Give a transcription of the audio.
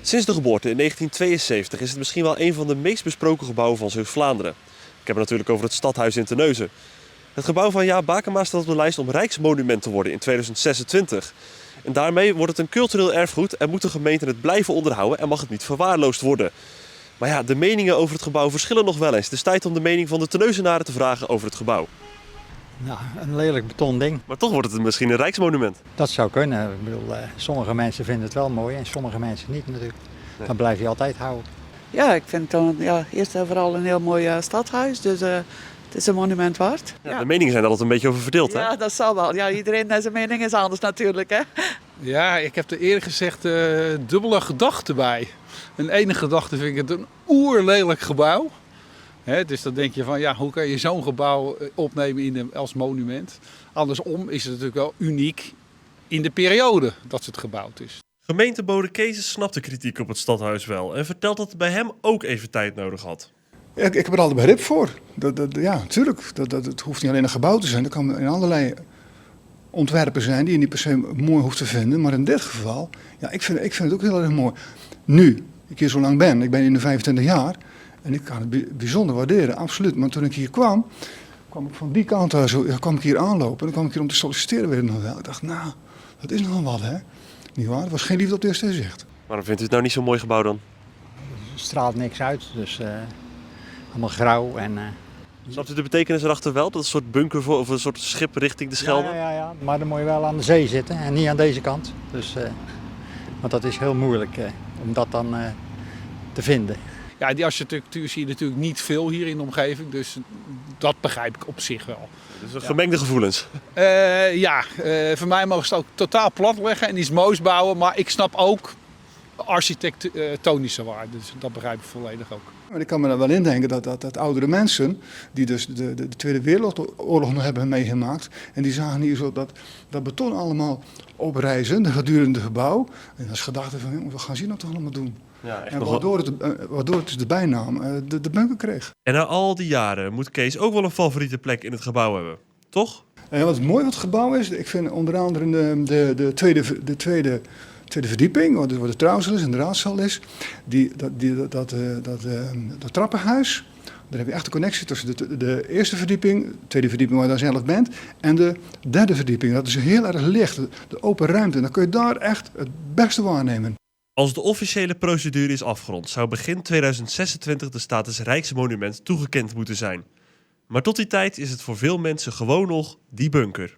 Sinds de geboorte in 1972 is het misschien wel een van de meest besproken gebouwen van Zeeuws-Vlaanderen. Ik heb het natuurlijk over het stadhuis in Terneuzen. Het gebouw van Jaap Bakema staat op de lijst om Rijksmonument te worden in 2026. En daarmee wordt het een cultureel erfgoed en moet de gemeente het blijven onderhouden en mag het niet verwaarloosd worden. Maar ja, de meningen over het gebouw verschillen nog wel eens. Het is tijd om de mening van de Terneuzenaren te vragen over het gebouw. Nou, een lelijk beton ding. Maar toch wordt het misschien een Rijksmonument. Dat zou kunnen. Ik bedoel, sommige mensen vinden het wel mooi en sommige mensen niet natuurlijk. Nee. Dan blijf je altijd houden. Ja, ik vind het eerst en vooral een heel mooi stadhuis, dus het is een monument waard. Ja, de meningen zijn er altijd een beetje over verdeeld, hè? Ja, dat zal wel. Ja, iedereen zijn mening is anders natuurlijk, hè. Ja, ik heb er eerlijk gezegd dubbele gedachten bij. Een ene gedachte vind ik het een oerlelijk gebouw. Dus dan denk je van, ja, hoe kan je zo'n gebouw opnemen als monument? Andersom is het natuurlijk wel uniek in de periode dat het gebouwd is. Gemeente Bodekezen snapt de kritiek op het stadhuis wel en vertelt dat het bij hem ook even tijd nodig had. Ik heb er altijd begrip voor. Ja, natuurlijk. Het hoeft niet alleen een gebouw te zijn. Er kan in allerlei ontwerpen zijn die je niet per se mooi hoeft te vinden. Maar in dit geval, ja, ik vind het ook heel erg mooi. Nu, ik hier zo lang ben, ik ben in de 25 jaar en ik kan het bijzonder waarderen, absoluut. Maar toen ik hier kwam ik van die kant uit, kwam ik hier aanlopen en dan kwam ik hier om te solliciteren weer nog wel. Ik dacht, nou, dat is nog wat, hè? Niet waar? Het was geen liefde op het eerste gezicht. Waarom vindt u het nou niet zo'n mooi gebouw dan? Er straalt niks uit, dus allemaal grauw en... Snapt u de betekenis erachter wel? Dat een soort bunker of een soort schip richting de Schelde? Ja, maar dan moet je wel aan de zee zitten en niet aan deze kant. Dus, want dat is heel moeilijk om dat dan te vinden. Ja, die architectuur zie je natuurlijk niet veel hier in de omgeving, dus dat begrijp ik op zich wel. Dus gemengde gevoelens. Voor mij mogen ze het ook totaal plat leggen en iets moois bouwen, maar ik snap ook architectonische waarde, dus dat begrijp ik volledig ook. Maar ik kan me er wel indenken dat oudere mensen, die dus de Tweede Wereldoorlog nog hebben meegemaakt, en die zagen hier zo dat beton allemaal oprijzen, gedurende het gebouw. En dat is gedachte van, jongens, wat gaan ze hier nou toch allemaal doen? Ja, echt en waardoor het dus de bijnaam de bunker kreeg. En na al die jaren moet Kees ook wel een favoriete plek in het gebouw hebben, toch? En wat mooi wat het gebouw is, ik vind onder andere de tweede verdieping, waar de trouwzaal is en de raadzaal is, dat trappenhuis, daar heb je echt een connectie tussen de eerste verdieping, de tweede verdieping waar je dan zelf bent, en de derde verdieping. Dat is heel erg licht, de open ruimte. En dan kun je daar echt het beste waarnemen. Als de officiële procedure is afgerond, zou begin 2026 de status Rijksmonument toegekend moeten zijn. Maar tot die tijd is het voor veel mensen gewoon nog die bunker.